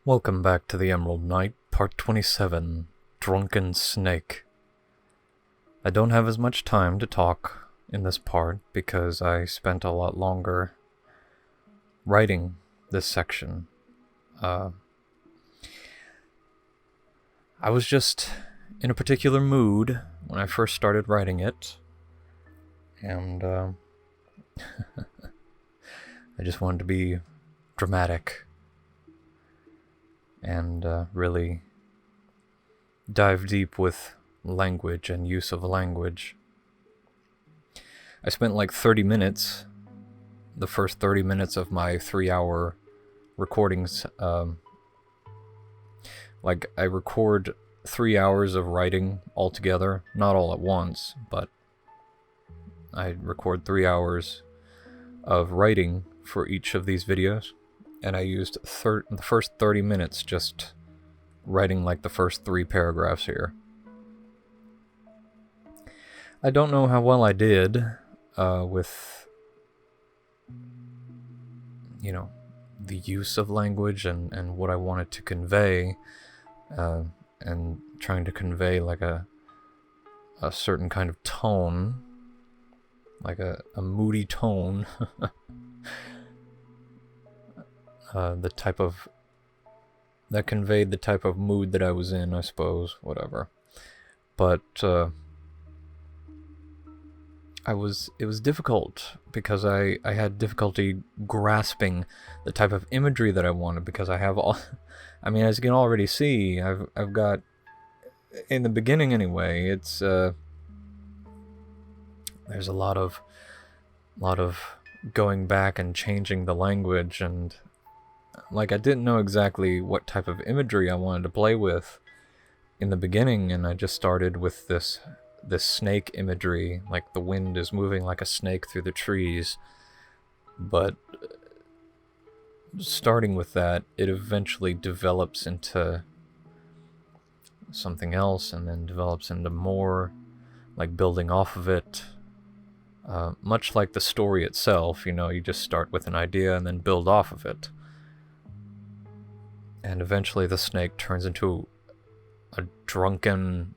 Welcome back to the Emerald Knight, Part 27, Drunken Snake. I don't have as much time to talk in this part because I spent a lot longer writing this section. I was just in a particular mood when I first started writing it, and I just wanted to be dramatic and really dive deep with language and use of language. I spent like 30 minutes, the first 30 minutes of my 3-hour recordings. I record 3 hours of writing altogether, not all at once, but I record 3 hours of writing for each of these videos. And I used the first 30 minutes just writing like the first 3 paragraphs here. I don't know how well I did with, the use of language and what I wanted to convey, and trying to convey like a certain kind of tone, like a moody tone. That conveyed the type of mood that I was in, I suppose, whatever. But it was difficult because I had difficulty grasping the type of imagery that I wanted, because I have all, as you can already see, I've got, in the beginning anyway, it's there's a lot of going back and changing the language, and I didn't know exactly what type of imagery I wanted to play with in the beginning, and I just started with this snake imagery, like the wind is moving like a snake through the trees. But starting with that, it eventually develops into something else, and then develops into more, like building off of it. Much like the story itself, you just start with an idea and then build off of it. And eventually the snake turns into a drunken,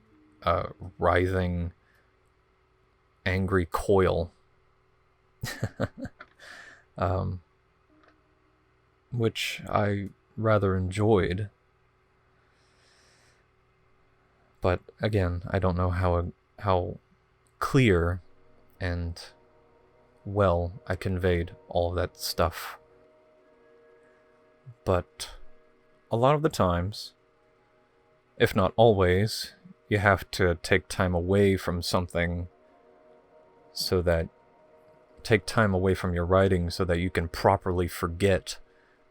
writhing, angry coil. Which I rather enjoyed. But again, I don't know how clear and well I conveyed all of that stuff. But a lot of the times, if not always, you have to take time away from something take time away from your writing so that you can properly forget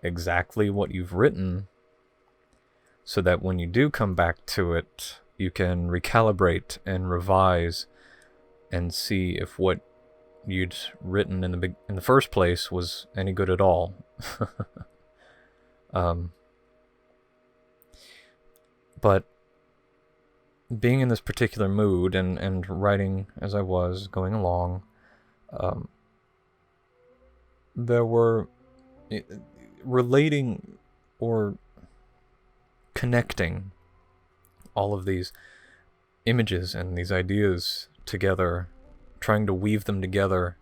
exactly what you've written, so that when you do come back to it, you can recalibrate and revise and see if what you'd written in the first place was any good at all. But being in this particular mood and writing as I was going along, there were relating or connecting all of these images and these ideas together, trying to weave them together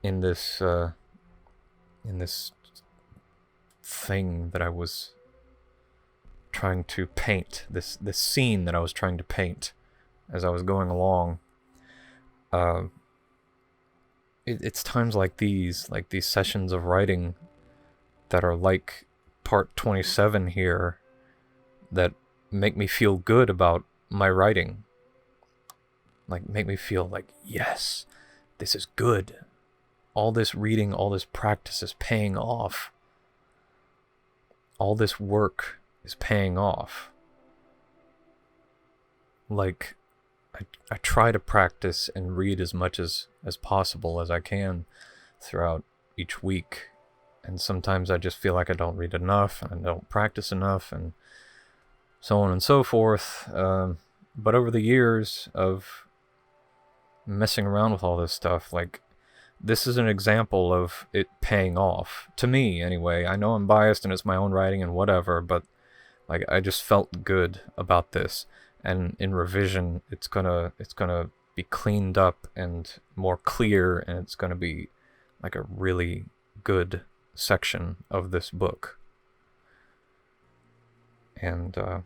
in this thing that I was trying to paint, this scene that I was trying to paint as I was going along. It's times like these sessions of writing that are like part 27 here, that make me feel good about my writing. Make me feel like, yes, this is good. All this reading, all this practice is paying off. All this work is paying off. I try to practice and read as much as possible as I can throughout each week, and sometimes I just feel like I don't read enough and I don't practice enough, and so on and so forth. But over the years of messing around with all this stuff, this is an example of it paying off. To me, anyway. I know I'm biased and it's my own writing and whatever, but like I just felt good about this. And in revision, it's gonna be cleaned up and more clear, and it's gonna be like a really good section of this book. And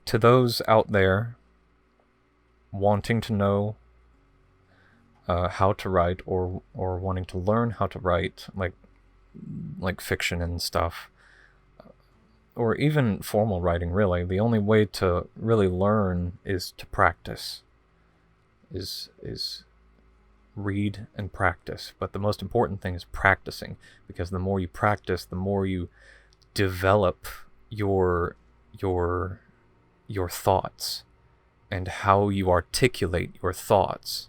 to those out there wanting to know how to write, or wanting to learn how to write, like fiction and stuff, or even formal writing, really, the only way to really learn is to practice. Is read and practice. But the most important thing is practicing, because the more you practice, the more you develop your thoughts and how you articulate your thoughts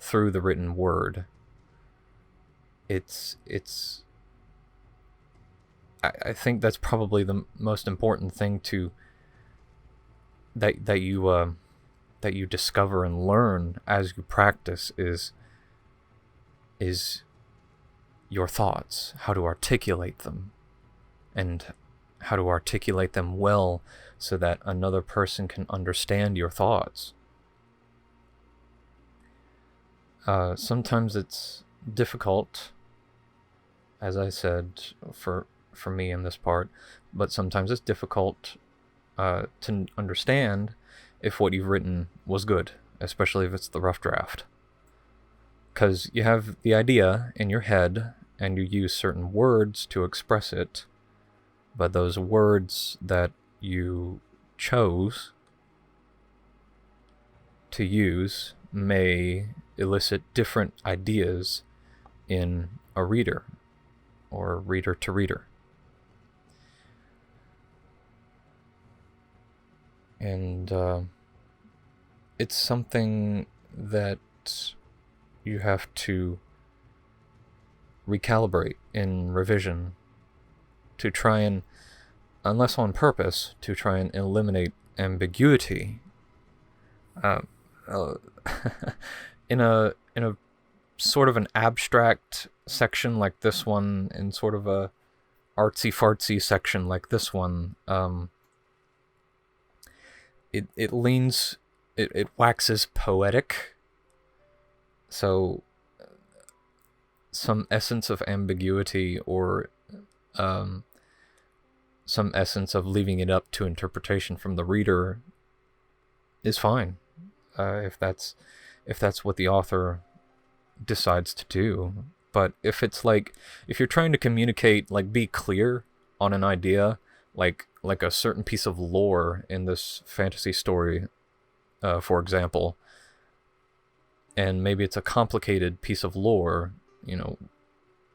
through the written word. I think that's probably the most important thing that you discover and learn as you practice is your thoughts, how to articulate them, and how to articulate them well so that another person can understand your thoughts. Sometimes it's difficult, as I said, for me in this part, but sometimes it's difficult to understand if what you've written was good, especially if it's the rough draft. Because you have the idea in your head, and you use certain words to express it, but those words that you chose to use may elicit different ideas in a reader, or reader to reader. And it's something that you have to recalibrate in revision to try and, unless on purpose, to try and eliminate ambiguity. In a sort of an abstract section like this one, in sort of a artsy-fartsy section like this one, it waxes poetic. So some essence of ambiguity, or some essence of leaving it up to interpretation from the reader is fine, if that's what the author decides to do. But if it's like, if you're trying to communicate, like, be clear on an idea, like a certain piece of lore in this fantasy story, for example, and maybe it's a complicated piece of lore,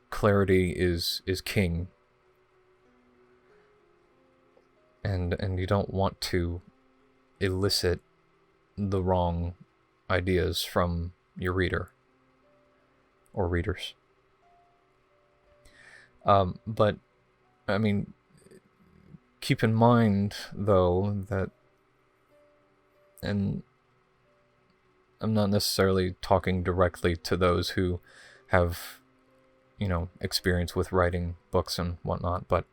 clarity is king, and you don't want to elicit the wrong ideas from your reader or readers. But I mean, keep in mind though that, and I'm not necessarily talking directly to those who have, experience with writing books and whatnot, but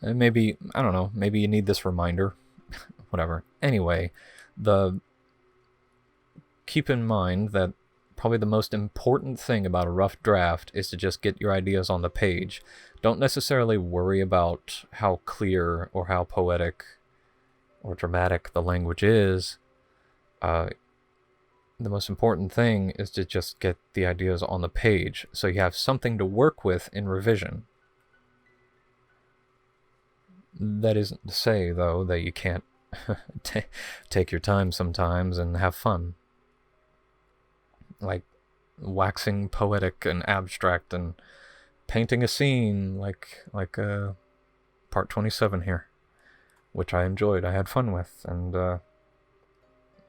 maybe, I don't know, maybe you need this reminder, whatever. Anyway, keep in mind that probably the most important thing about a rough draft is to just get your ideas on the page. Don't necessarily worry about how clear or how poetic or dramatic the language is. The most important thing is to just get the ideas on the page, so you have something to work with in revision. That isn't to say, though, that you can't take your time sometimes and have fun. Like waxing poetic and abstract and painting a scene like part 27 here, which I enjoyed, I had fun with, and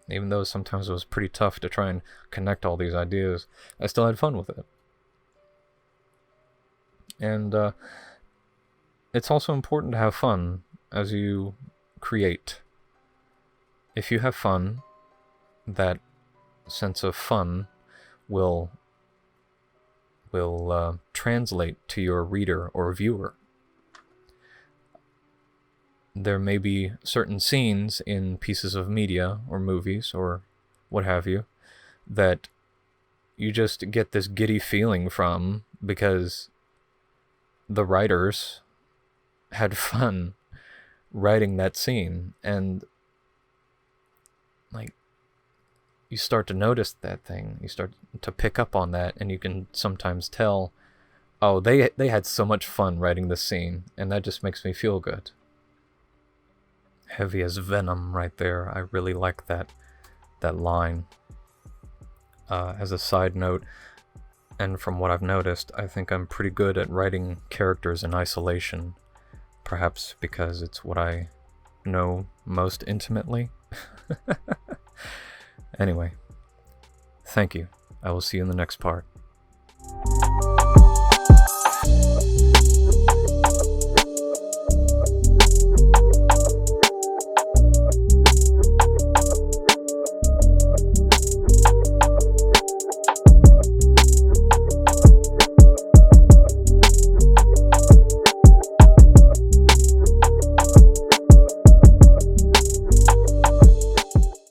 even though sometimes it was pretty tough to try and connect all these ideas, I still had fun with it. And it's also important to have fun as you create. If you have fun, that sense of fun will translate to your reader or viewer. There may be certain scenes in pieces of media or movies or what have you that you just get this giddy feeling from because the writers had fun writing that scene, and like you start to notice that thing, you start to pick up on that, and you can sometimes tell, oh, they had so much fun writing this scene, and that just makes me feel good. Heavy as venom right there. I really like that line. As a side note, and from what I've noticed, I think I'm pretty good at writing characters in isolation. Perhaps because it's what I know most intimately. Anyway, thank you. I will see you in the next part.